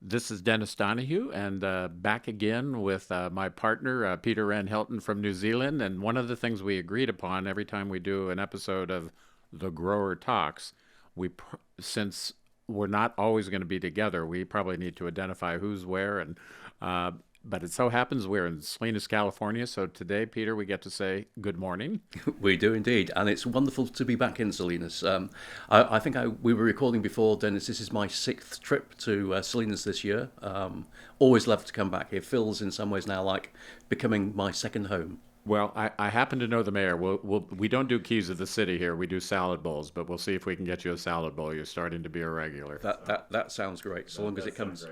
This is Dennis Donahue, and back again with my partner, Peter Van Helton from New Zealand. And one of the things we agreed upon every time we do an episode of The Grower Talks, since we're not always going to be together, we probably need to identify who's where. Uh, but it so happens we're in Salinas, California. So today, Peter, we get to say good morning. We do indeed, and it's wonderful to be back in Salinas. I think we were recording before, Dennis. This is my sixth trip to Salinas this year. Always love to come back. It feels in some ways now like becoming my second home. Well, I happen to know the mayor. We don't do keys of the city here. We do salad bowls, but we'll see if we can get you a salad bowl. You're starting to be a regular. That sounds great, so That long as does it sound comes.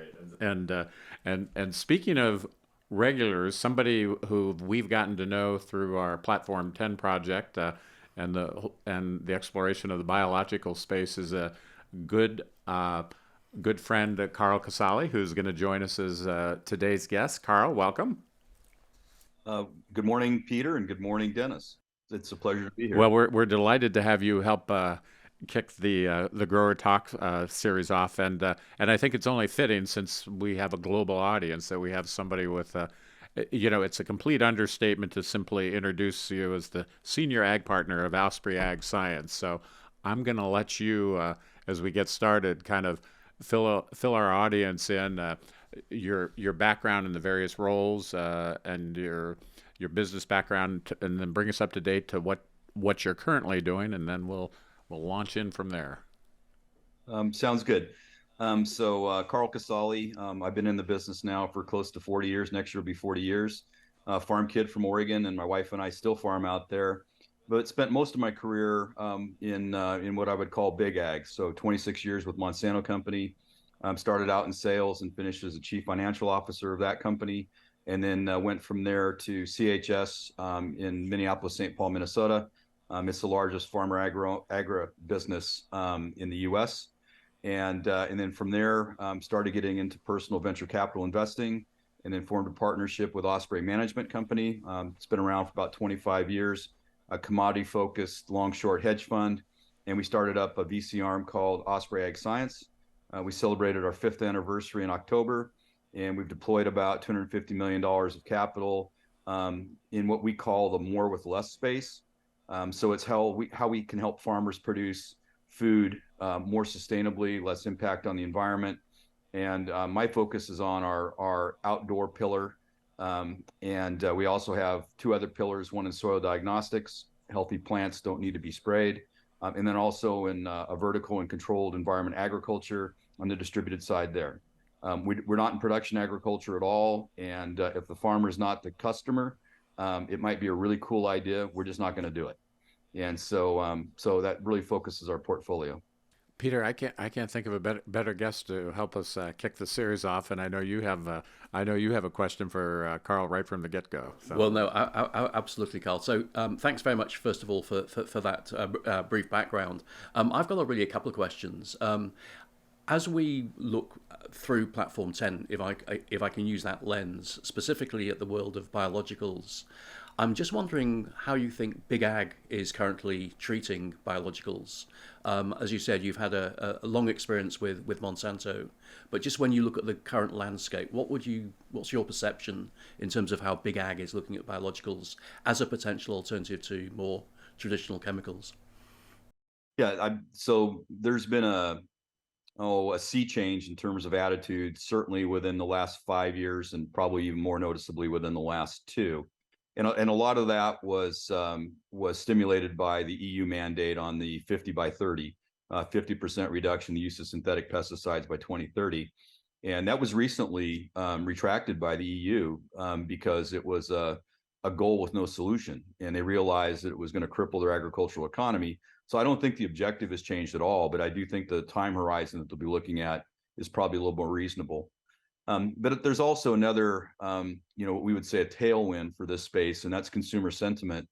great. And speaking of regulars, somebody who we've gotten to know through our Platform 10 project and the exploration of the biological space is a good good friend, Carl Casale, who's going to join us as today's guest. Carl, welcome. Uh, Good morning, Peter, and good morning, Dennis. It's a pleasure to be Well, here. we're delighted to have you help kick the Grower Talk series off, and I think it's only fitting since we have a global audience that we have somebody with it's a complete understatement to simply introduce you as the senior ag partner of Ospraie Ag Science. So I'm going to let you, as we get started, kind of fill our audience in your background in the various roles and your business background, and then bring us up to date to what you're currently doing, and then we'll launch in from there. Sounds good. Carl Casale, I've been in the business now for close to 40 years. Next year will be 40 years. Farm kid from Oregon, and my wife and I still farm out there. But spent most of my career in what I would call big ag. So 26 years with Monsanto Company. Started out in sales and finished as a chief financial officer of that company, and then went from there to CHS in Minneapolis, St. Paul, Minnesota. It's the largest farmer agri business in the U.S. And then from there, started getting into personal venture capital investing, and then formed a partnership with Ospraie Management Company. It's been around for about 25 years, a commodity focused long short hedge fund. And we started up a VC arm called Ospraie Ag Science. We celebrated our fifth anniversary in October, and we've deployed about $250 million of capital in what we call the more with less space. So it's how we can help farmers produce food more sustainably, less impact on the environment. And my focus is on our outdoor pillar. And we also have two other pillars, one in soil diagnostics. Healthy plants don't need to be sprayed. And then also in a vertical and controlled environment agriculture on the distributed side there. We're not in production agriculture at all. And if the farmer is not the customer, it might be a really cool idea. We're just not going to do it. And so that really focuses our portfolio. Peter, I can't think of a better guest to help us kick the series off, and I know you have a question for Carl right from the get go. So. Well, no, absolutely, Carl. So, thanks very much, first of all, for that brief background. I've got really a couple of questions. As we look through Platform 10, if I can use that lens, specifically at the world of biologicals, I'm just wondering how you think Big Ag is currently treating biologicals. As you said, you've had a long experience with Monsanto, but just when you look at the current landscape, what's your perception in terms of how Big Ag is looking at biologicals as a potential alternative to more traditional chemicals? So there's been a sea change in terms of attitude, certainly within the last 5 years, and probably even more noticeably within the last two. And a lot of that was stimulated by the EU mandate on the 50 by 30, 50% reduction in the use of synthetic pesticides by 2030. And that was recently retracted by the EU because it was a goal with no solution. And they realized that it was going to cripple their agricultural economy. So I don't think the objective has changed at all, but I do think the time horizon that they'll be looking at is probably a little more reasonable. But there's also another, what we would say a tailwind for this space, and that's consumer sentiment.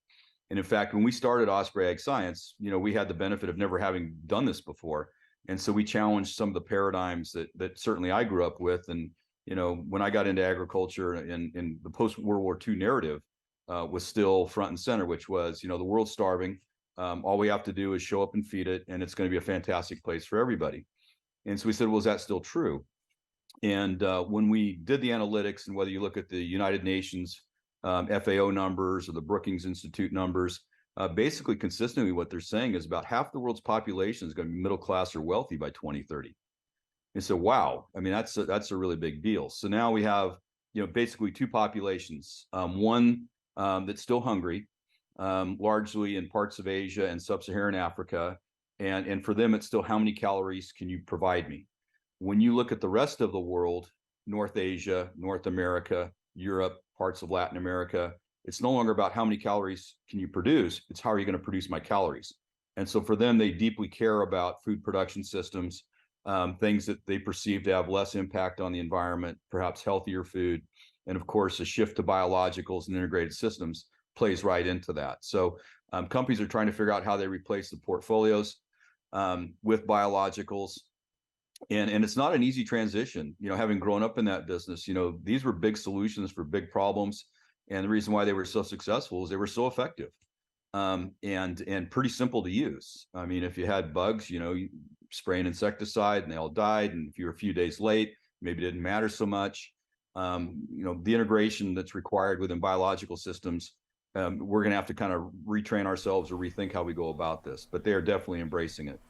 And in fact, when we started Ospraie Ag Science, we had the benefit of never having done this before. And so we challenged some of the paradigms that certainly I grew up with. And, when I got into agriculture in the post-World War II narrative was still front and center, which was, the world's starving. All we have to do is show up and feed it, and it's going to be a fantastic place for everybody. And so we said, well, is that still true? And when we did the analytics, and whether you look at the United Nations FAO numbers or the Brookings Institute numbers, basically consistently what they're saying is about half the world's population is going to be middle class or wealthy by 2030. And so, wow, I mean, that's a really big deal. So now we have, basically two populations. One that's still hungry, largely in parts of Asia and sub-Saharan Africa, and for them, it's still how many calories can you provide me? When you look at the rest of the world, North Asia, North America, Europe, parts of Latin America, it's no longer about how many calories can you produce, it's how are you going to produce my calories. And so for them, they deeply care about food production systems, things that they perceive to have less impact on the environment, perhaps healthier food. And of course, a shift to biologicals and integrated systems plays right into that. So companies are trying to figure out how they replace the portfolios with biologicals. And it's not an easy transition, having grown up in that business. These were big solutions for big problems. And the reason why they were so successful is they were so effective, and pretty simple to use. I mean, if you had bugs, you spray an insecticide and they all died. And if you were a few days late, maybe it didn't matter so much. The integration that's required within biological systems, we're going to have to kind of retrain ourselves or rethink how we go about this. But they are definitely embracing it.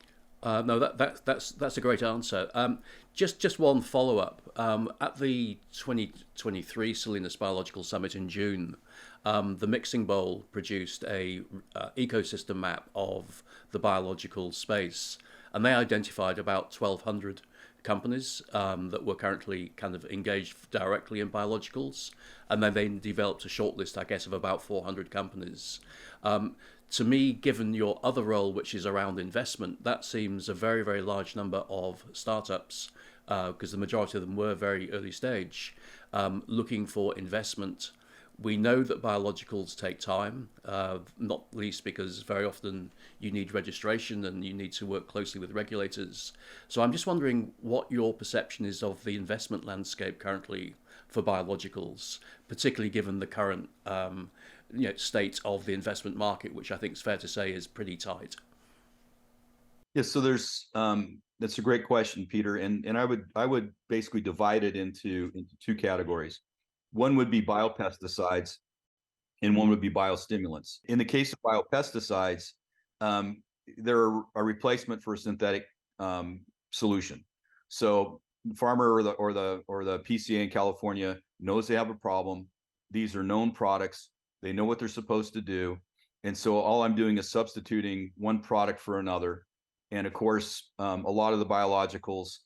No, that's a great answer. Just one follow up. At the 2023 Salinas Biological Summit in June, the Mixing Bowl produced a ecosystem map of the biological space, and they identified about 1,200 companies that were currently kind of engaged directly in biologicals, and then they developed a shortlist, I guess, of about 400 companies. To me, given your other role, which is around investment, that seems a very, very large number of startups, because the majority of them were very early stage, looking for investment. We know that biologicals take time, not least because very often you need registration and you need to work closely with regulators. So I'm just wondering what your perception is of the investment landscape currently for biologicals, particularly given the current state of the investment market, which I think is fair to say is pretty tight. Yeah, so that's a great question, Peter, and I would basically divide it into two categories. One would be biopesticides, and one would be biostimulants. In the case of biopesticides, they're a replacement for a synthetic solution. So the farmer or the PCA in California knows they have a problem. These are known products. They know what they're supposed to do. And so all I'm doing is substituting one product for another. And of course, a lot of the biologicals,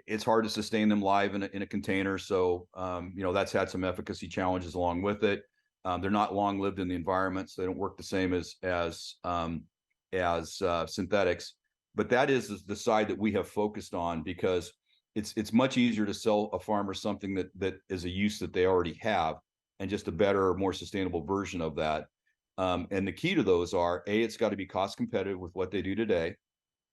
it's hard to sustain them live in a container. So, that's had some efficacy challenges along with it. They're not long lived in the environment, so they don't work the same as synthetics. But that is the side that we have focused on, because it's much easier to sell a farmer something that is a use that they already have, and just a better, more sustainable version of that. And the key to those are, it's got to be cost competitive with what they do today.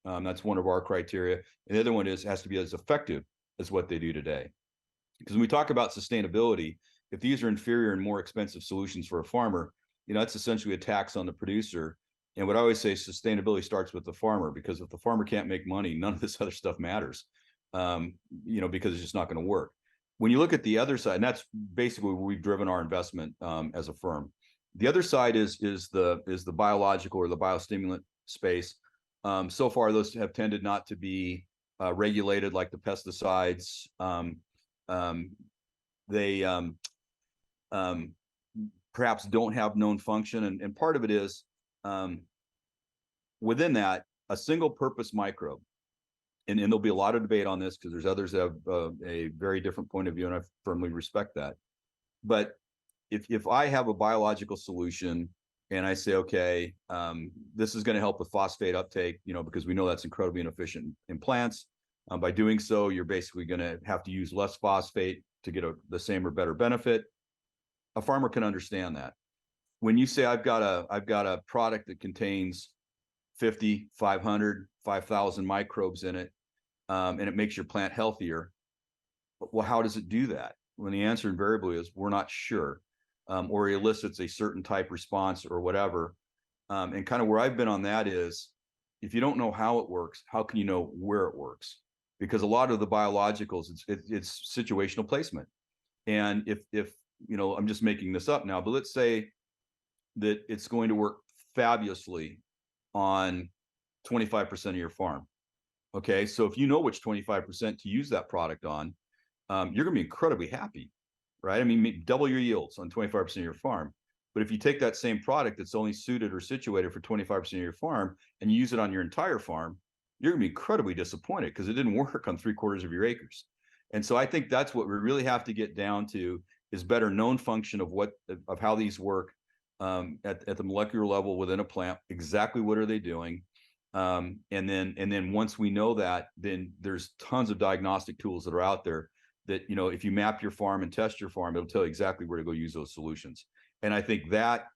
That's one of our criteria. And the other one has to be as effective as what they do today. Because when we talk about sustainability, if these are inferior and more expensive solutions for a farmer, that's essentially a tax on the producer. And what I always say, sustainability starts with the farmer, because if the farmer can't make money, none of this other stuff matters, because it's just not going to work. When you look at the other side, and that's basically where we've driven our investment as a firm. The other side is the biological or the biostimulant space. So far, those have tended not to be regulated like the pesticides. They perhaps don't have known function, and part of it is within that, a single purpose microbe. And there'll be a lot of debate on this, because there's others that have a very different point of view, and I firmly respect that. But if I have a biological solution and I say, okay, this is going to help with phosphate uptake, because we know that's incredibly inefficient in plants. By doing so, you're basically going to have to use less phosphate to get the same or better benefit. A farmer can understand that. When you say I've got a product that contains 50, 500, 5,000 microbes in it, and it makes your plant healthier, well, how does it do that? When the answer invariably is we're not sure, or elicits a certain type response or whatever. And kind of where I've been on that is, if you don't know how it works, how can you know where it works? because a lot of the biologicals, it's situational placement. And if I'm just making this up now, but let's say that it's going to work fabulously on 25% of your farm. Okay, so if you know which 25% to use that product on, you're going to be incredibly happy, right? I mean, double your yields on 25% of your farm. But if you take that same product that's only suited or situated for 25% of your farm and you use it on your entire farm, you're going to be incredibly disappointed because it didn't work on 3/4 of your acres. And so I think that's what we really have to get down to, is better known function of how these work at the molecular level within a plant. Exactly what are they doing? And then once we know that, then there's tons of diagnostic tools that are out there that, if you map your farm and test your farm, it'll tell you exactly where to go use those solutions. And I think that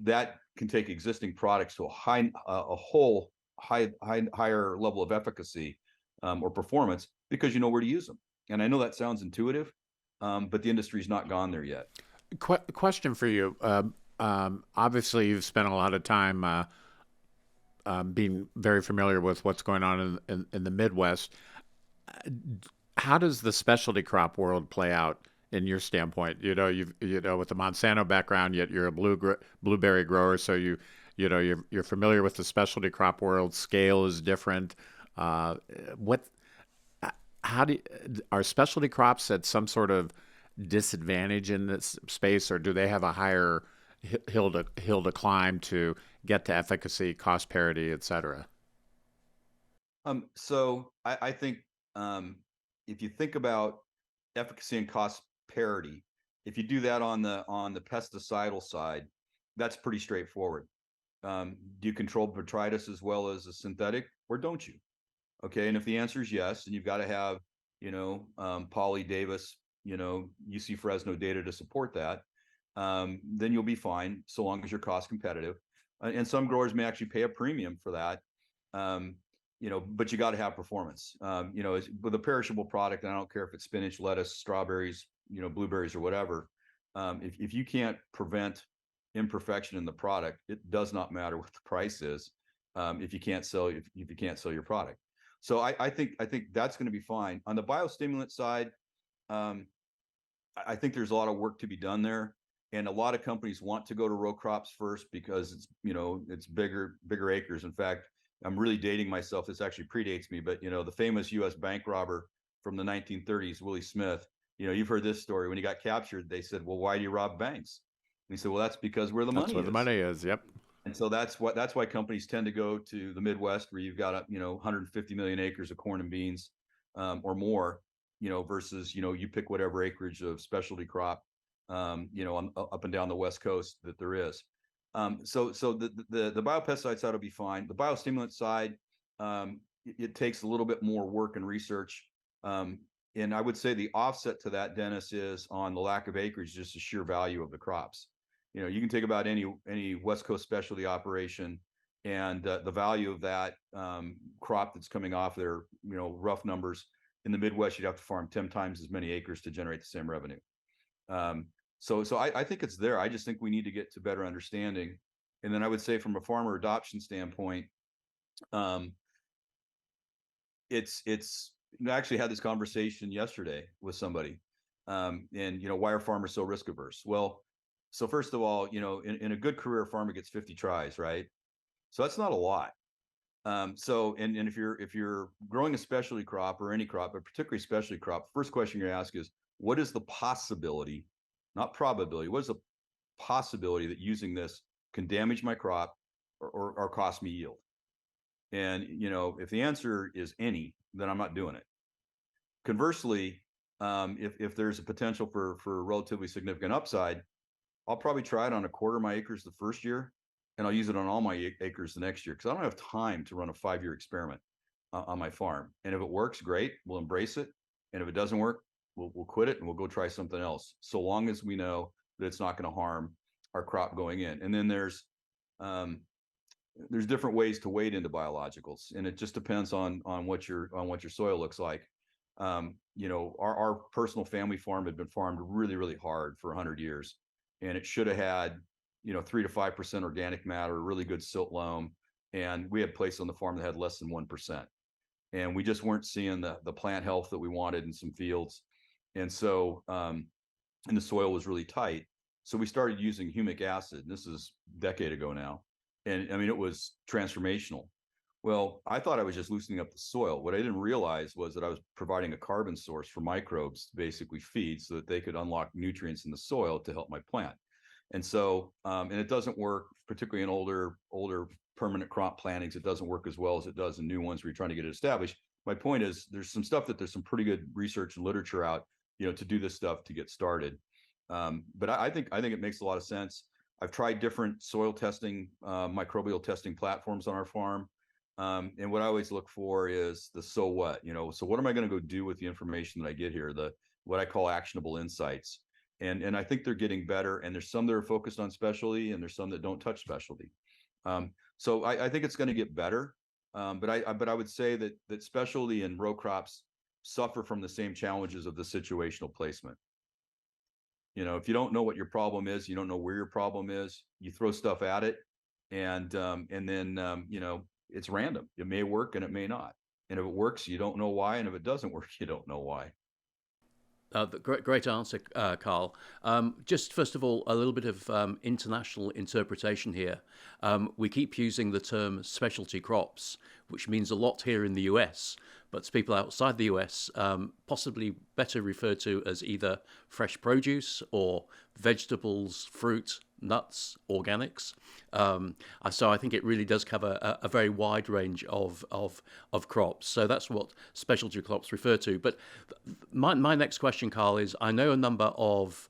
can take existing products to a whole higher level of efficacy or performance, because you know where to use them. And I know that sounds intuitive, but the industry's not gone there yet. Question for you. Obviously, you've spent a lot of time being very familiar with what's going on in the Midwest. How does the specialty crop world play out in your standpoint? With the Monsanto background, yet you're a blueberry grower, so you're familiar with the specialty crop world. Scale is different. What are specialty crops at some sort of disadvantage in this space, or do they have a higher hill to climb to get to efficacy, cost parity, et cetera? So I think if you think about efficacy and cost parity, if you do that on the pesticidal side, that's pretty straightforward. Do you control botrytis as well as a synthetic, or don't you? Okay, and if the answer is yes, and you've got to have Polly Davis, UC Fresno data to support that, then you'll be fine so long as you're cost competitive. And some growers may actually pay a premium for that. But you got to have performance. With a perishable product, and I don't care if it's spinach, lettuce, strawberries, blueberries, or whatever. If you can't prevent imperfection in the product, it does not matter what the price is. If you can't sell your product, so I think that's going to be fine. On the biostimulant side, I think there's a lot of work to be done there, and a lot of companies want to go to row crops first because it's bigger acres. In fact, I'm really dating myself. This actually predates me, but the famous U.S. bank robber from the 1930s, Willie Smith. You've heard this story. When he got captured, they said, "Well, why do you rob banks?" And he said, "Well, that's because where the money is." That's where the money is. Yep. And so that's why companies tend to go to the Midwest, where you've got 150 million acres of corn and beans or more, versus you pick whatever acreage of specialty crop, up and down the West Coast that there is. So the biopesticide side will be fine. The biostimulant side, it takes a little bit more work and research. And I would say the offset to that, Dennis, is on the lack of acreage, just the sheer value of the crops. You can take about any West Coast specialty operation, and the value of that crop that's coming off their rough numbers. In the Midwest, you'd have to farm 10 times as many acres to generate the same revenue. So I think it's there. I just think we need to get to better understanding. And then I would say, from a farmer adoption standpoint, I actually had this conversation yesterday with somebody, and why are farmers so risk averse? Well, so first of all, in a good career, a farmer gets 50 tries, right? So that's not a lot. So if you're growing a specialty crop or any crop, but particularly specialty crop, first question you're gonna ask is, what is the possibility, not probability, what is the possibility that using this can damage my crop or cost me yield? And if the answer is any, then I'm not doing it. Conversely, if there's a potential for relatively significant upside, I'll probably try it on 1/4 of my acres the first year, and I'll use it on all my acres the next year, because I don't have time to run a 5-year experiment on my farm. And if it works, great, we'll embrace it. And if it doesn't work, we'll quit it and we'll go try something else, so long as we know that it's not going to harm our crop going in. And then there's different ways to wade into biologicals, and it just depends on what your soil looks like. Our personal family farm had been farmed really, really hard for 100 years, and it should have had 3 to 5% organic matter, really good silt loam, and we had places on the farm that had less than 1%. and we just weren't seeing the plant health that we wanted in some fields. And so, and the soil was really tight. So we started using humic acid. This is a decade ago now. And I mean, it was transformational. Well, I thought I was just loosening up the soil. What I didn't realize was that I was providing a carbon source for microbes to basically feed so that they could unlock nutrients in the soil to help my plant. And so, and it doesn't work, particularly in older permanent crop plantings. It doesn't work as well as it does in new ones where you're trying to get it established. My point is, there's some pretty good research and literature out, to do this stuff to get started. But I think it makes a lot of sense. I've tried different soil testing, microbial testing platforms on our farm. And what I always look for is the so what, so what am I going to go do with the information that I get here, what I call actionable insights. And I think they're getting better. And there's some that are focused on specialty, and there's some that don't touch specialty. So I think it's going to get better. But I would say that specialty and row crops suffer from the same challenges of the situational placement. If you don't know what your problem is, you don't know where your problem is, you throw stuff at it, and then it's random. It may work and it may not. And if it works, you don't know why. And if it doesn't work, you don't know why. Great answer, Carl. Just first of all, a little bit of international interpretation here. We keep using the term specialty crops, which means a lot here in the US, but to people outside the US, possibly better referred to as either fresh produce or vegetables, fruit, nuts, organics. So I think it really does cover a very wide range of crops. So that's what specialty crops refer to. But my next question, Carl, is I know a number of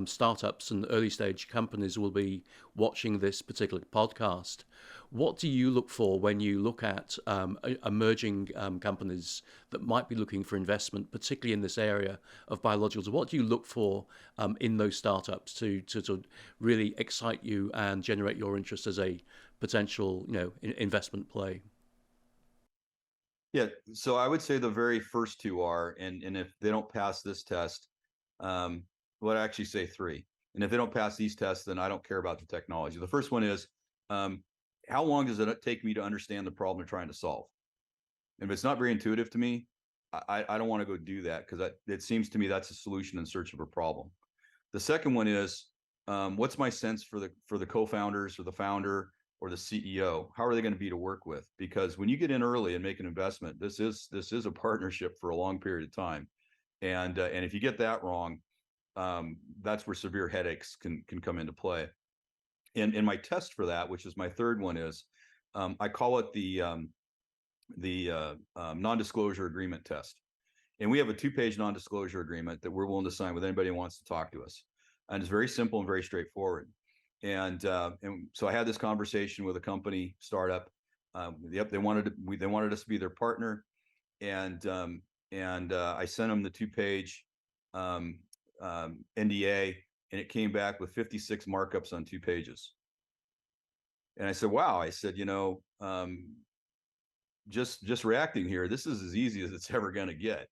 startups and early stage companies will be watching this particular podcast. What do you look for when you look at emerging companies that might be looking for investment, particularly in this area of biologicals? What do you look for in those startups to really excite you and generate your interest as a potential, investment play? Yeah, so I would say the very first two are, and if they don't pass this test, well, I actually say three. And if they don't pass these tests, then I don't care about the technology. The first one is, how long does it take me to understand the problem they're trying to solve? And if it's not very intuitive to me, I don't want to go do that, because it seems to me that's a solution in search of a problem. The second one is, what's my sense for the co-founders or the founder or the CEO? How are they going to be to work with? Because when you get in early and make an investment, this is a partnership for a long period of time, and if you get that wrong, that's where severe headaches can come into play. And my test for that, which is my third one, is I call it the non-disclosure agreement test. And we have a 2-page non-disclosure agreement that we're willing to sign with anybody who wants to talk to us. And it's very simple and very straightforward. And so I had this conversation with a company startup. They wanted us to be their partner, and I sent them the 2-page NDA, and it came back with 56 markups on 2 pages. And I said, wow, I said, just reacting here, this is as easy as it's ever going to get.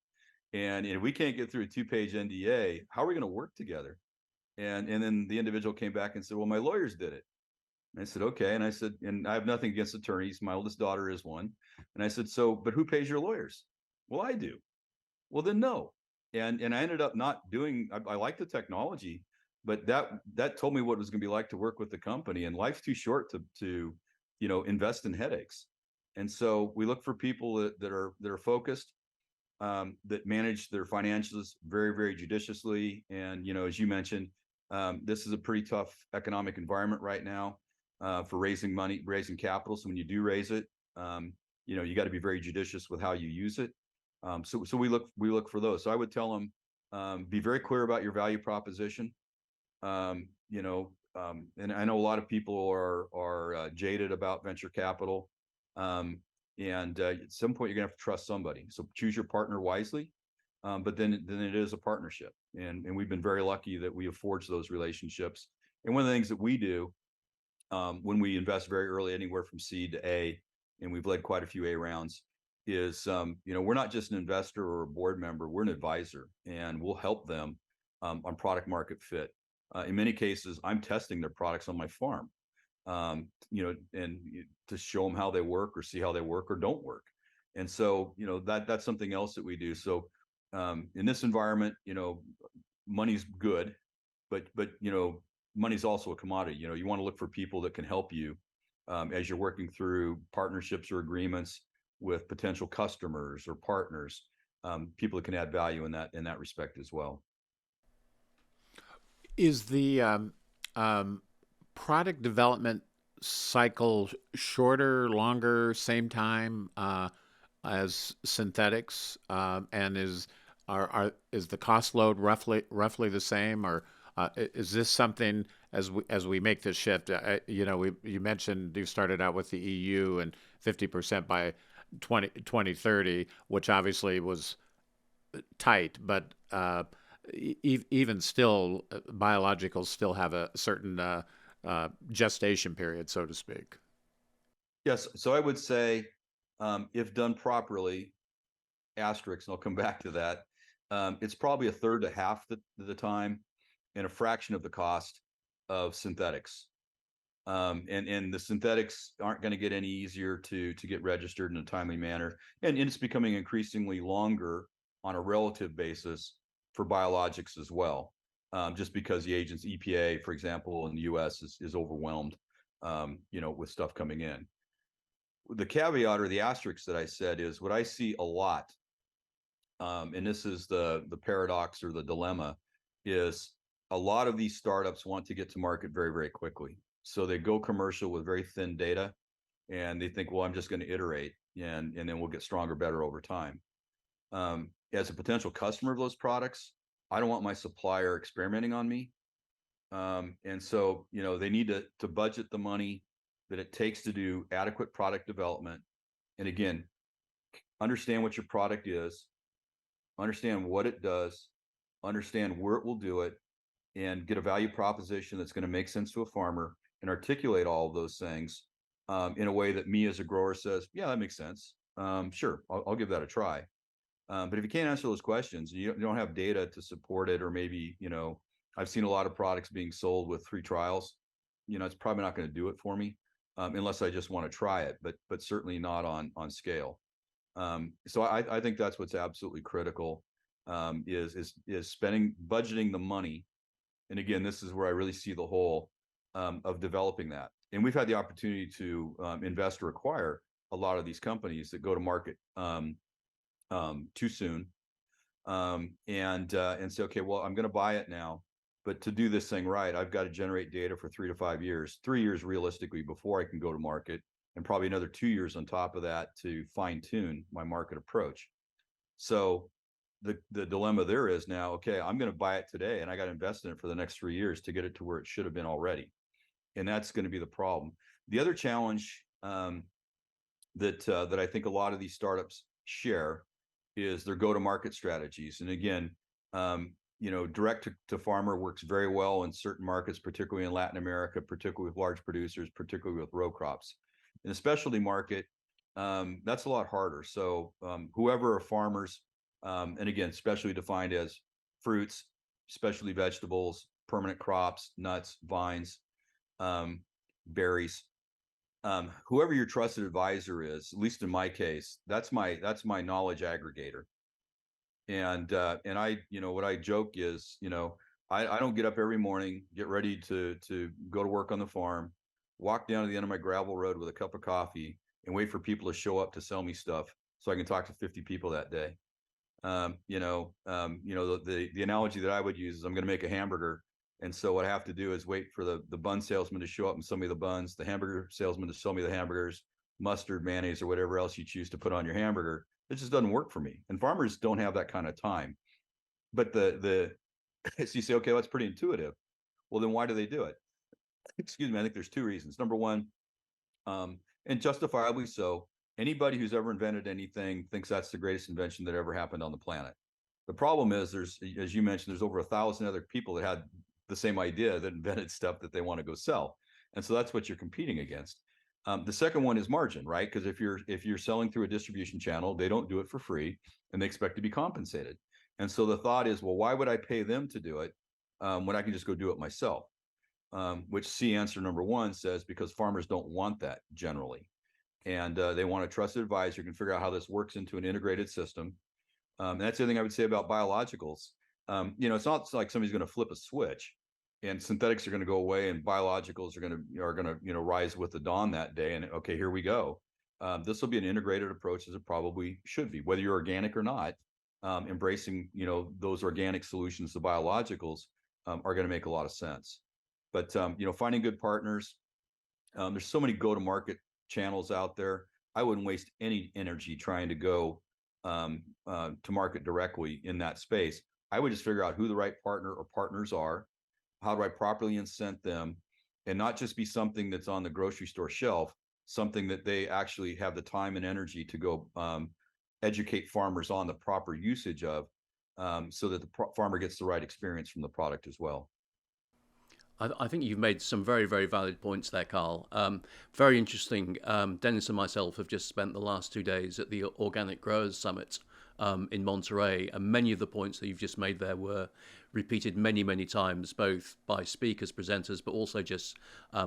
And if we can't get through a 2-page NDA, how are we going to work together? And then the individual came back and said, well, my lawyers did it. And I said, okay. And I said, and I have nothing against attorneys. My oldest daughter is one. And I said, so, but who pays your lawyers? Well, I do. Well, then no. And I ended up not doing, I like the technology, but that told me what it was going to be like to work with the company. And life's too short to invest in headaches. And so we look for people that are focused, that manage their finances very, very judiciously. And, as you mentioned, this is a pretty tough economic environment right now for raising money, raising capital. So when you do raise it, you got to be very judicious with how you use it. So we look for those. So I would tell them, be very clear about your value proposition. And I know a lot of people are jaded about venture capital. And at some point you're gonna have to trust somebody. So choose your partner wisely. But then it is a partnership, and we've been very lucky that we have forged those relationships. And one of the things that we do when we invest very early, anywhere from seed to A, and we've led quite a few A rounds, is we're not just an investor or a board member, we're an advisor, and we'll help them on product market fit. In many cases, I'm testing their products on my farm, and to show them how they work or see how they work or don't work. And so, that's something else that we do. So in this environment, money's good, but money's also a commodity. You want to look for people that can help you as you're working through partnerships or agreements with potential customers or partners, people that can add value in that respect as well. Is the um, product development cycle shorter, longer, same time as synthetics? And is the cost load roughly the same, or is this something as we make this shift? You mentioned you started out with the EU and 50% by 2030, which obviously was tight, but even still, biologicals still have a certain gestation period, so to speak. Yes. So I would say, if done properly, asterisks, and I'll come back to that, it's probably a third to half the time and a fraction of the cost of synthetics. And the synthetics aren't going to get any easier to get registered in a timely manner, and it's becoming increasingly longer on a relative basis for biologics as well, just because the agents EPA, for example, in the U.S. is overwhelmed, with stuff coming in. The caveat or the asterisk that I said is what I see a lot, and this is the paradox or the dilemma, is a lot of these startups want to get to market very, very quickly. So they go commercial with very thin data, and they think, well, I'm just going to iterate, and then we'll get stronger, better over time. As a potential customer of those products, I don't want my supplier experimenting on me. And so, they need to budget the money that it takes to do adequate product development. And again, understand what your product is, understand what it does, understand where it will do it, and get a value proposition that's going to make sense to a farmer, and articulate all of those things in a way that me as a grower says, yeah, that makes sense. Sure, I'll give that a try. But if you can't answer those questions, you don't have data to support it, or maybe, I've seen a lot of products being sold with 3 trials. It's probably not going to do it for me, unless I just want to try it, but certainly not on scale. So I think that's what's absolutely critical, is budgeting the money. And again, this is where I really see the whole of developing that. And we've had the opportunity to invest or acquire a lot of these companies that go to market too soon, and say, okay, well, I'm going to buy it now, but to do this thing right, I've got to generate data for 3 to 5 years, 3 years realistically before I can go to market, and probably another 2 years on top of that to fine tune my market approach. So the dilemma there is now, okay, I'm going to buy it today, and I got to invest in it for the next 3 years to get it to where it should have been already, and that's going to be the problem. The other challenge that I think a lot of these startups share is their go-to-market strategies. And again, direct to farmer works very well in certain markets, particularly in Latin America, particularly with large producers, particularly with row crops. In the specialty market, that's a lot harder. So whoever are farmers, and again, specially defined as fruits, specialty vegetables, permanent crops, nuts, vines, berries, whoever your trusted advisor is, at least in my case, that's my knowledge aggregator. And I, what I joke is, I don't get up every morning, get ready to go to work on the farm, walk down to the end of my gravel road with a cup of coffee, and wait for people to show up to sell me stuff so I can talk to 50 people that day. The analogy that I would use is I'm going to make a hamburger. And so what I have to do is wait for the bun salesman to show up and sell me the buns, the hamburger salesman to sell me the hamburgers, mustard, mayonnaise, or whatever else you choose to put on your hamburger. It just doesn't work for me. And farmers don't have that kind of time. But so you say, okay, well, that's pretty intuitive. Well, then why do they do it? Excuse me. I think there's 2 reasons. Number one, and justifiably so, anybody who's ever invented anything thinks that's the greatest invention that ever happened on the planet. The problem is as you mentioned, there's over 1,000 other people that had the same idea that invented stuff that they want to go sell. And so that's what you're competing against. The second one is margin, right? Because if you're selling through a distribution channel, they don't do it for free, and they expect to be compensated. And so the thought is, well, why would I pay them to do it when I can just go do it myself? Which C answer number 1 says, because farmers don't want that generally. and they want a trusted advisor who can figure out how this works into an integrated system. And that's the other thing I would say about biologicals. It's not like somebody's going to flip a switch and synthetics are going to go away and biologicals are going to rise with the dawn that day. And okay, here we go. This will be an integrated approach, as it probably should be, whether you're organic or not. Embracing those organic solutions to biologicals are going to make a lot of sense. But finding good partners. There's so many go-to-market channels out there. I wouldn't waste any energy trying to go to market directly in that space. I would just figure out who the right partner or partners are. How do I properly incent them, and not just be something that's on the grocery store shelf, something that they actually have the time and energy to go educate farmers on the proper usage of, so that the farmer gets the right experience from the product as well. I think you've made some very, very valid points there, Carl. Very interesting. Dennis and myself have just spent the last 2 days at the Organic Growers Summit in Monterey, and many of the points that you've just made there were repeated many, many times, both by speakers, presenters, but also just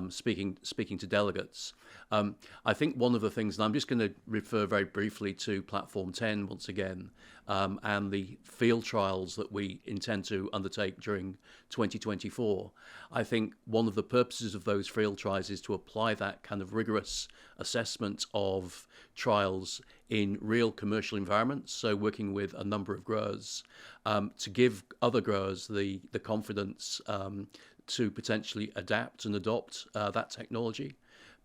speaking to delegates. I think one of the things, and I'm just going to refer very briefly to Platform 10 once again, and the field trials that we intend to undertake during 2024. I think one of the purposes of those field trials is to apply that kind of rigorous assessment of trials in real commercial environments, so working with a number of growers, to give other growers the confidence to potentially adapt and adopt that technology.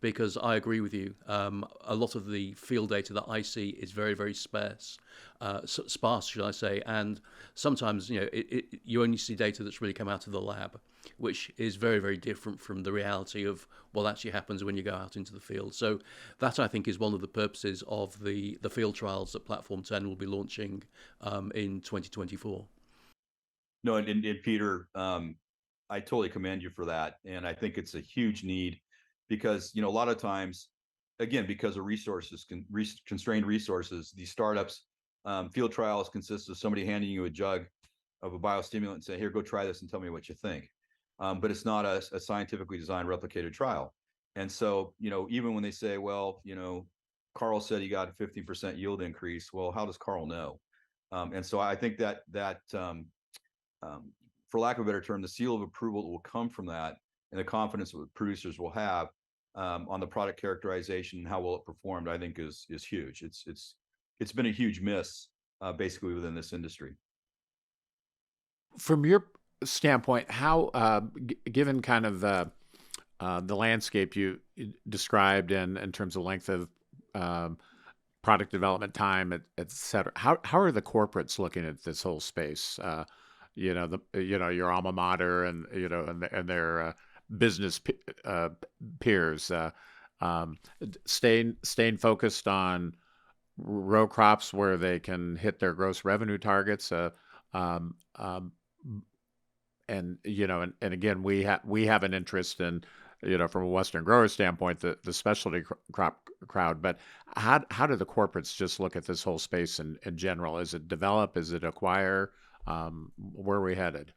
Because I agree with you, a lot of the field data that I see is very, very sparse, should I say, and sometimes you only see data that's really come out of the lab, which is very, very different from the reality of what actually happens when you go out into the field. So that, I think, is one of the purposes of the field trials that Platform 10 will be launching in 2024. No, and Peter, I totally commend you for that, and I think it's a huge need. Because a lot of times, again, because of constrained resources, these startups, field trials consist of somebody handing you a jug of a biostimulant and say, "Here, go try this and tell me what you think." But it's not a scientifically designed replicated trial. And so, even when they say, "Well, Carl said he got a 15% yield increase," well, how does Carl know? And so I think that for lack of a better term, the seal of approval that will come from that, and the confidence that producers will have on the product characterization and how well it performed, I think is huge. It's been a huge miss basically within this industry. From your standpoint, how, given kind of the landscape you described in terms of length of product development time, et cetera, how are the corporates looking at this whole space? Your alma mater and and their business peers, staying focused on row crops where they can hit their gross revenue targets, and again, we have an interest in, from a Western grower standpoint, the specialty crop crowd. But how do the corporates just look at this whole space in general? Is it develop? Is it acquire? Where are we headed?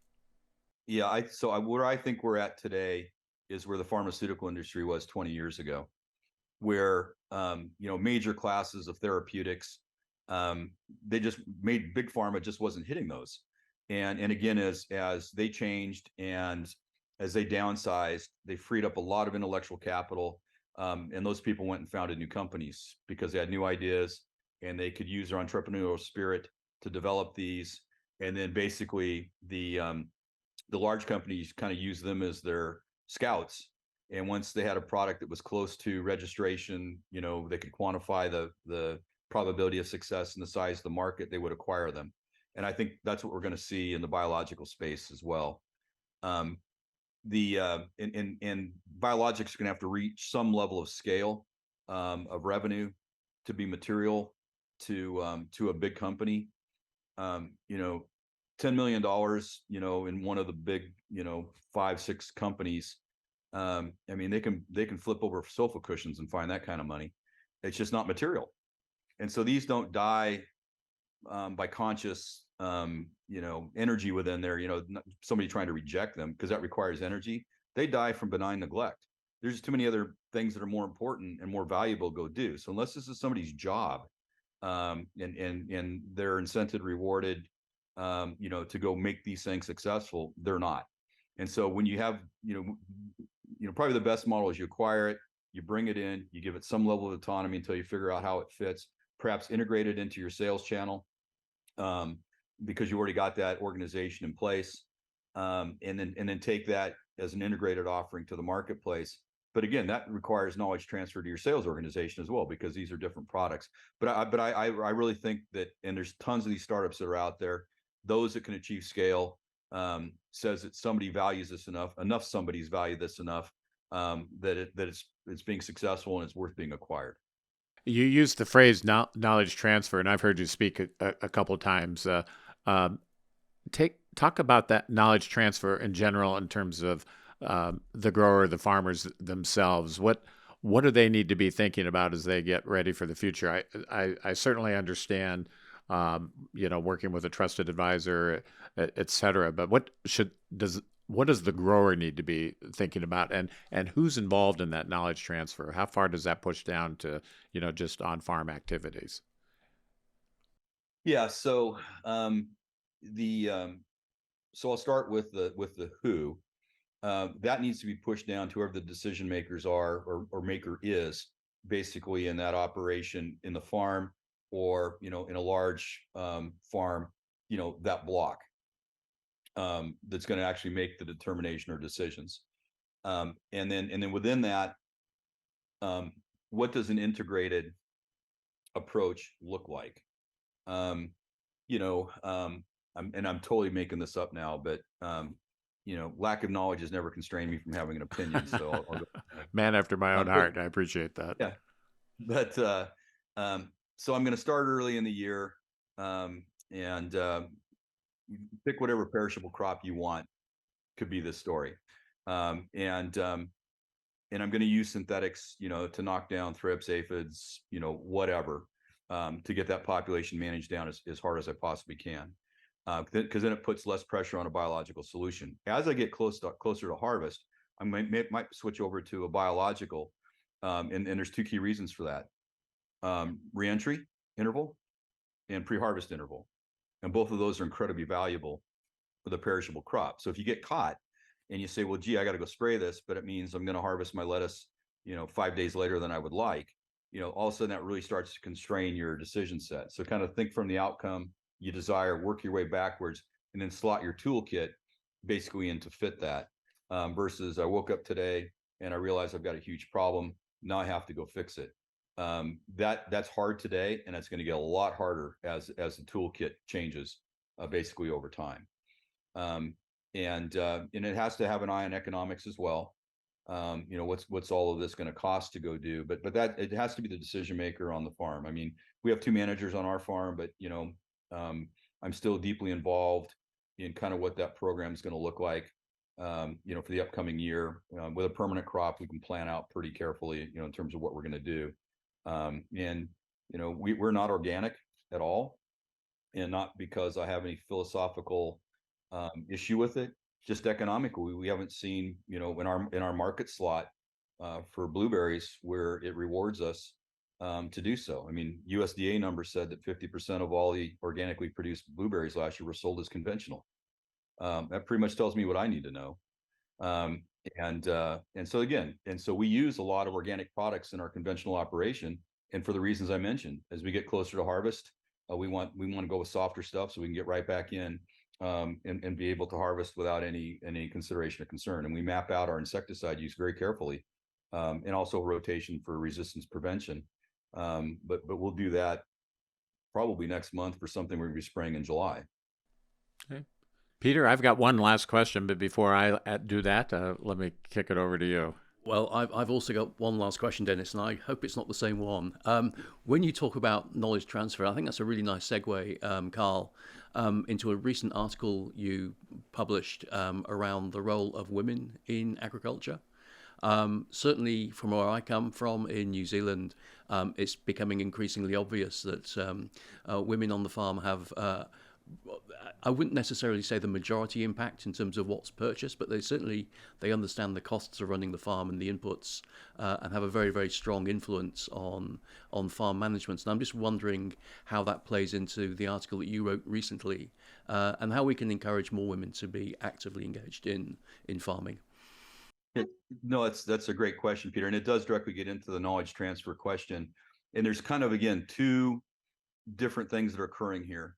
Yeah, where I think we're at today is where the pharmaceutical industry was 20 years ago, where major classes of therapeutics, they just made big pharma just wasn't hitting those. And again, as they changed and as they downsized, they freed up a lot of intellectual capital, and those people went and founded new companies because they had new ideas and they could use their entrepreneurial spirit to develop these. And then basically the large companies kind of use them as their scouts. And once they had a product that was close to registration, they could quantify the probability of success and the size of the market, they would acquire them. And I think that's what we're going to see in the biological space as well. And biologics are going to have to reach some level of scale of revenue to be material to a big company. $10 million, in one of the big, 5-6 companies. I mean, they can flip over sofa cushions and find that kind of money. It's just not material. And so these don't die by conscious, energy within there, somebody trying to reject them, because that requires energy. They die from benign neglect. there's just too many other things that are more important and more valuable to go do. So unless this is somebody's job, and they're incented, rewarded, to go make these things successful, they're not. And so when you have, probably the best model is you acquire it, you bring it in, you give it some level of autonomy until you figure out how it fits, perhaps integrate it into your sales channel, because you already got that organization in place, and then take that as an integrated offering to the marketplace. But again, that requires knowledge transfer to your sales organization as well, because these are different products. But I really think that, and there's tons of these startups that are out there, those that can achieve scale, says that somebody values this enough somebody's valued this enough, that it's being successful and it's worth being acquired. You used the phrase knowledge transfer, and I've heard you speak a couple of times. Um, talk about that knowledge transfer in general in terms of the grower, the farmers themselves. What do they need to be thinking about as they get ready for the future? I certainly understand, working with a trusted advisor, et cetera. But what does the grower need to be thinking about, and who's involved in that knowledge transfer? How far does that push down to, just on farm activities? Yeah. The so I'll start with the who. That needs to be pushed down to whoever the decision makers are, or maker is, basically in that operation in the farm, or in a large farm, that block, that's going to actually make the determination or decisions. And then within that, what does an integrated approach look like? Um, I'm totally making this up now, but lack of knowledge has never constrained me from having an opinion. So I'll go. Man after my own But heart. I appreciate that. yeah, but so I'm going to start early in the year, and pick whatever perishable crop you want. Could be this story, and I'm going to use synthetics, to knock down thrips, aphids, whatever, to get that population managed down as hard as I possibly can. Because then it puts less pressure on a biological solution. As I get closer to harvest, I might switch over to a biological, and there's two key reasons for that: reentry interval and pre-harvest interval, and both of those are incredibly valuable for the perishable crop. So if you get caught and you say, well, gee, I got to go spray this, but it means I'm going to harvest my lettuce, 5 days later than I would like, all of a sudden that really starts to constrain your decision set. So kind of think from the outcome you desire, work your way backwards, and then slot your toolkit basically in to fit that. Versus I woke up today and I realized I've got a huge problem. Now I have to go fix it. That's hard today, and it's going to get a lot harder as the toolkit changes, basically over time. And it has to have an eye on economics as well. What's all of this going to cost to go do? But that it has to be the decision maker on the farm. I mean, we have two managers on our farm, but I'm still deeply involved in kind of what that program is going to look like. For the upcoming year, with a permanent crop, we can plan out pretty carefully, in terms of what we're going to do. We're not organic at all, and not because I have any philosophical issue with it, just economically. We haven't seen, in our market slot, for blueberries, where it rewards us to do so. I mean, USDA numbers said that 50% of all the organically produced blueberries last year were sold as conventional. That pretty much tells me what I need to know. So we use a lot of organic products in our conventional operation, and for the reasons I mentioned, as we get closer to harvest, we want to go with softer stuff so we can get right back in, and be able to harvest without any consideration or concern. And we map out our insecticide use very carefully, and also rotation for resistance prevention. But we'll do that probably next month for something we're going to be spraying in July. Okay. Peter, I've got one last question, but before I do that, let me kick it over to you. Well, I've also got one last question, Dennis, and I hope it's not the same one. When you talk about knowledge transfer, I think that's a really nice segue, Carl, into a recent article you published around the role of women in agriculture. Certainly from where I come from in New Zealand, it's becoming increasingly obvious that women on the farm have I wouldn't necessarily say the majority impact in terms of what's purchased, but they understand the costs of running the farm and the inputs, and have a very, very strong influence on farm management. And I'm just wondering how that plays into the article that you wrote recently, and how we can encourage more women to be actively engaged in farming. No, that's a great question, Peter, and it does directly get into the knowledge transfer question. And there's kind of, again, two different things that are occurring here.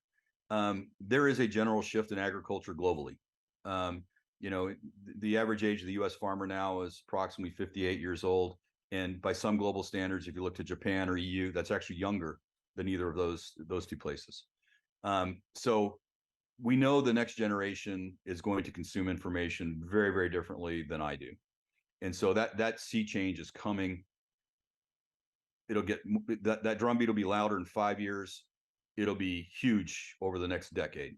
There is a general shift in agriculture globally. You know, the average age of the U.S. farmer now is approximately 58 years old, and by some global standards, if you look to Japan or EU, that's actually younger than either of those two places. So we know the next generation is going to consume information very, very differently than I do. And so that sea change is coming. It'll get that drumbeat will be louder in 5 years. It'll be huge over the next decade.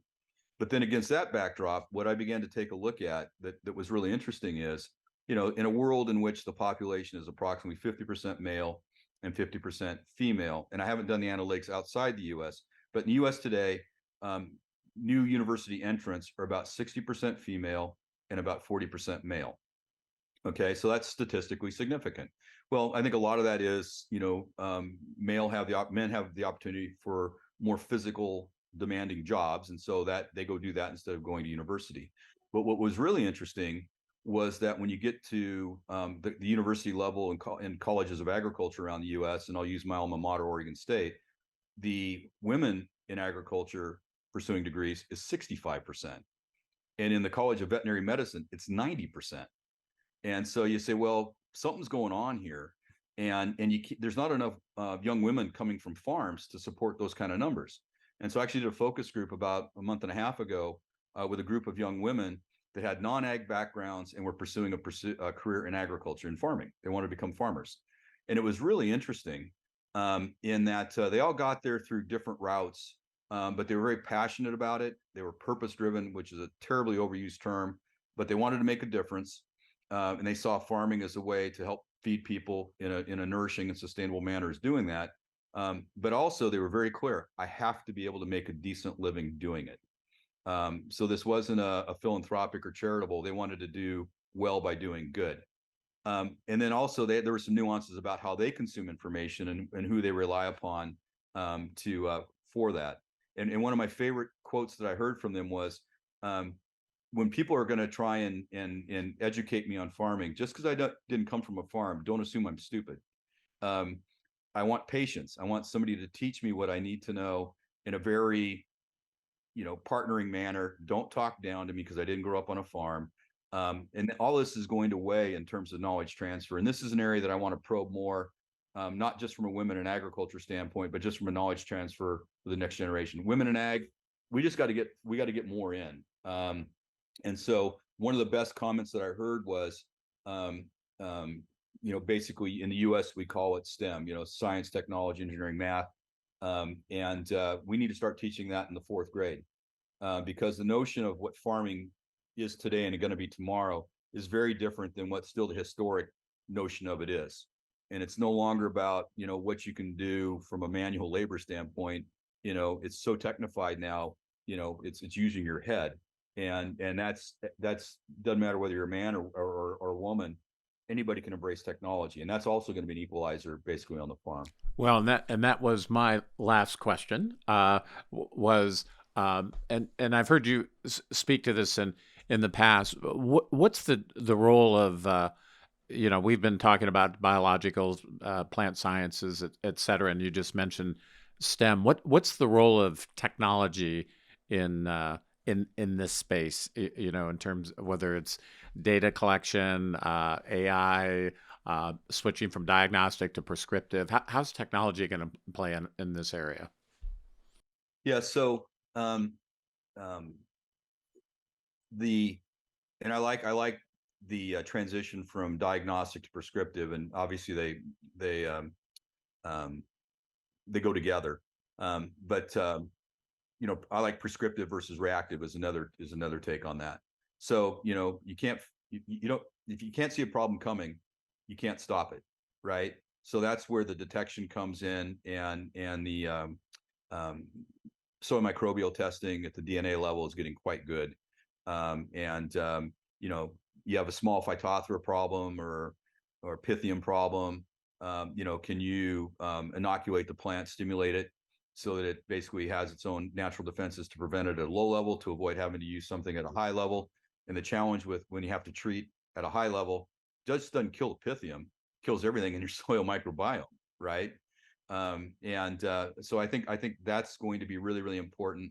But then against that backdrop, what I began to take a look at that was really interesting is, you know, in a world in which the population is approximately 50% male and 50% female, and I haven't done the analytics outside the US, but in the US today, new university entrants are about 60% female and about 40% male. Okay, so that's statistically significant. Well, I think a lot of that is, you know, men have the opportunity for more physical demanding jobs, and so that they go do that instead of going to university. But what was really interesting was that when you get to the university level in colleges of agriculture around the U.S., and I'll use my alma mater, Oregon State, the women in agriculture pursuing degrees is 65%, and in the College of Veterinary Medicine, it's 90%. And so you say, well, something's going on here, and there's not enough young women coming from farms to support those kind of numbers. And so I actually did a focus group about a month and a half ago with a group of young women that had non-ag backgrounds and were pursuing a career in agriculture and farming. They wanted to become farmers. And it was really interesting in that they all got there through different routes, but they were very passionate about it. They were purpose-driven, which is a terribly overused term, but they wanted to make a difference. And they saw farming as a way to help feed people in a nourishing and sustainable manner as doing that. But also they were very clear, I have to be able to make a decent living doing it. So this wasn't a philanthropic or charitable. They wanted to do well by doing good. And then also there were some nuances about how they consume information and who they rely upon for that. And one of my favorite quotes that I heard from them was, when people are going to try and educate me on farming, just because I didn't come from a farm, don't assume I'm stupid. I want patience. I want somebody to teach me what I need to know in a very, you know, partnering manner. Don't talk down to me because I didn't grow up on a farm. And all this is going to weigh in terms of knowledge transfer. And this is an area that I want to probe more, not just from a women in agriculture standpoint, but just from a knowledge transfer for the next generation. Women in ag, we got to get more in. And so one of the best comments that I heard was, you know, basically in the U.S. we call it STEM, you know, science, technology, engineering, math, and we need to start teaching that in the 4th grade, because the notion of what farming is today and going to be tomorrow is very different than what still the historic notion of it is. And it's no longer about, you know, what you can do from a manual labor standpoint. You know, it's so technified now. You know, it's using your head. And that's doesn't matter whether you're a man or a woman, anybody can embrace technology, and that's also going to be an equalizer basically on the farm. Well, and that was my last question. And I've heard you speak to this in the past. What's the role of you know, we've been talking about biologicals, plant sciences, et cetera, and you just mentioned STEM. What's the role of technology in this space, you know, in terms of whether it's data collection, AI, switching from diagnostic to prescriptive? How's technology going to play in this area? Yeah, so I like the transition from diagnostic to prescriptive, and obviously they go together. But you know, I like prescriptive versus reactive is another take on that. So, you know, you don't, if you can't see a problem coming, you can't stop it, right? So that's where the detection comes in, and the soil microbial testing at the DNA level is getting quite good. You know, you have a small Phytophthora problem or Pythium problem. You know, can you inoculate the plant, stimulate it so that it basically has its own natural defenses to prevent it at a low level to avoid having to use something at a high level? And the challenge with when you have to treat at a high level, just doesn't kill the Pythium, kills everything in your soil microbiome, right? So I think that's going to be really, really important.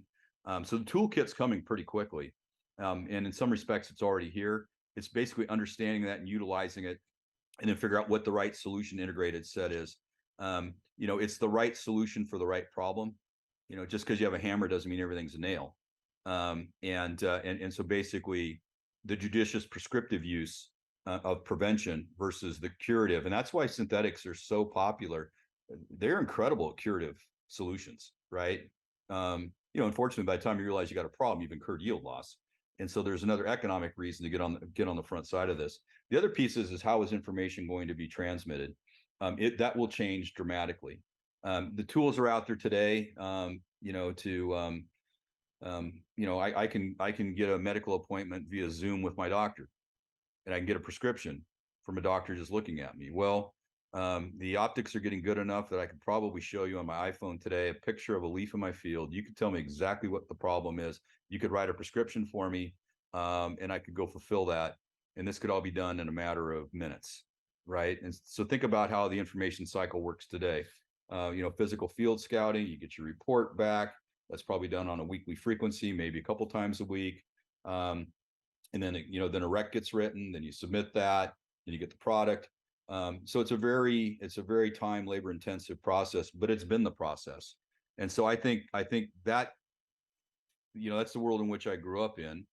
So the toolkit's coming pretty quickly, and in some respects, it's already here. It's basically understanding that and utilizing it, and then figure out what the right solution integrated set is. You know, it's the right solution for the right problem. You know, just because you have a hammer doesn't mean everything's a nail. So basically, the judicious prescriptive use of prevention versus the curative, and that's why synthetics are so popular. They're incredible at curative solutions, right? You know, unfortunately, by the time you realize you got a problem, you've incurred yield loss, and so there's another economic reason to get on the front side of this. The other piece is how is information going to be transmitted? That will change dramatically. The tools are out there today. You know, you know, I can get a medical appointment via Zoom with my doctor, and I can get a prescription from a doctor just looking at me. Well, the optics are getting good enough that I could probably show you on my iPhone today a picture of a leaf in my field. You could tell me exactly what the problem is. You could write a prescription for me, and I could go fulfill that. And this could all be done in a matter of minutes, right? And so think about how the information cycle works today. You know, physical field scouting, you get your report back. That's probably done on a weekly frequency, maybe a couple times a week. And then, you know, then a rec gets written, then you submit that, then you get the product. So it's a very time, labor intensive process, but it's been the process. And so I think that, you know, that's the world in which I grew up in.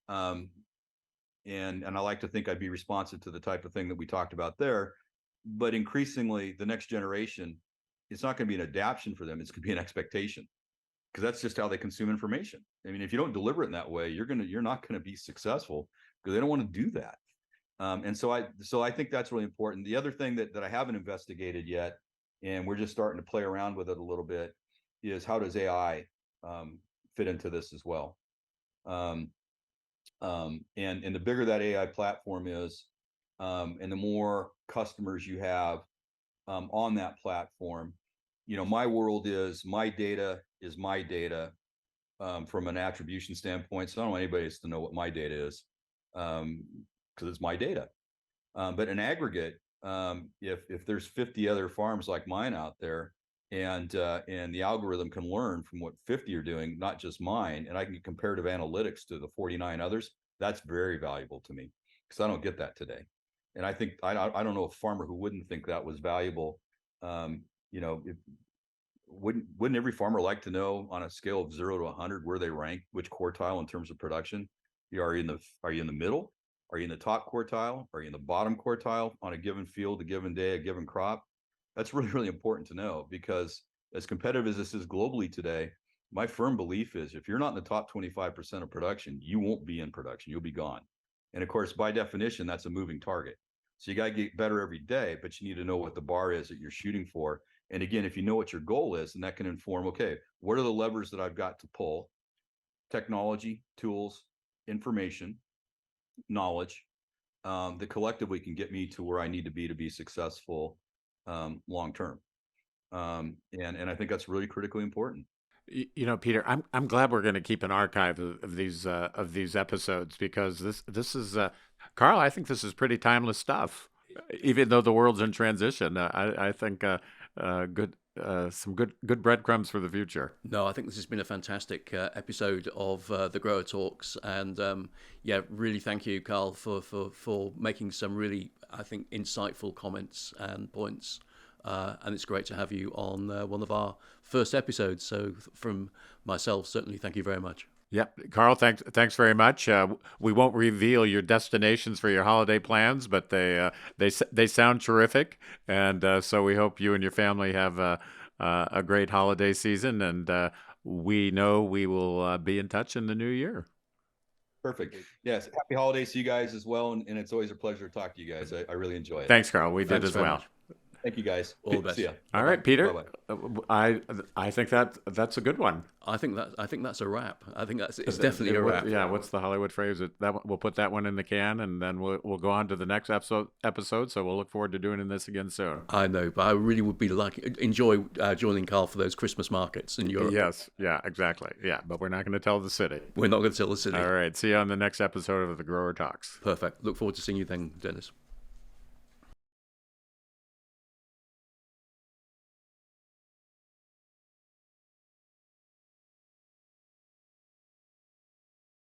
And I like to think I'd be responsive to the type of thing that we talked about there. But increasingly, the next generation, it's not going to be an adaptation for them. It's going to be an expectation, because that's just how they consume information. I mean, if you don't deliver it in that way, you're not going to be successful, because they don't want to do that. So I think that's really important. The other thing that I haven't investigated yet, and we're just starting to play around with it a little bit, is how does AI fit into this as well? And the bigger that AI platform is, and the more customers you have on that platform, you know, my world is my data from an attribution standpoint. So I don't want anybody to know what my data is, because it's my data. But in aggregate, if there's 50 other farms like mine out there, and the algorithm can learn from what 50 are doing, not just mine, and I can get comparative analytics to the 49 others, that's very valuable to me, because I don't get that today. And I think I don't know a farmer who wouldn't think that was valuable. You know, wouldn't every farmer like to know on a scale of 0 to 100 where they rank, which quartile in terms of production? Are you in the middle? Are you in the top quartile? Are you in the bottom quartile on a given field, a given day, a given crop? That's really, really important to know, because as competitive as this is globally today, my firm belief is if you're not in the top 25% of production, you won't be in production. You'll be gone. And of course, by definition, that's a moving target. So you got to get better every day, but you need to know what the bar is that you're shooting for. And again, if you know what your goal is, and that can inform, okay, what are the levers that I've got to pull? Technology, tools, information, knowledge, that collectively can get me to where I need to be successful long term. And I think that's really critically important. You know, Peter, I'm glad we're going to keep an archive of these episodes, because this is Carl. I think this is pretty timeless stuff, even though the world's in transition. I think good some good breadcrumbs for the future. No, I think this has been a fantastic episode of the Grower Talks, and yeah, really thank you, Carl, for making some really, I think, insightful comments and points. And it's great to have you on one of our first episodes. So from myself, certainly thank you very much. Yep, Carl, thanks very much. We won't reveal your destinations for your holiday plans, but they sound terrific, and so we hope you and your family have a great holiday season, and we know we will be in touch in the new year. Perfect. Yes. Happy holidays to you guys as well, and it's always a pleasure to talk to you guys. I really enjoy it. Thanks, Carl. We did Thanks as very well. much. Thank you, guys. All the best. See ya. All right, Peter. Bye-bye. I think that's a good one. I think that's a wrap. I think it's definitely a wrap. Yeah, what's the Hollywood phrase? We'll put that one in the can, and then we'll go on to the next episode. So we'll look forward to doing this again soon. I know, but I really would be enjoy joining Carl for those Christmas markets in Europe. Yes, yeah, exactly. Yeah, but we're not going to tell the city. We're not going to tell the city. All right, see you on the next episode of the Grower Talks. Perfect. Look forward to seeing you then, Dennis.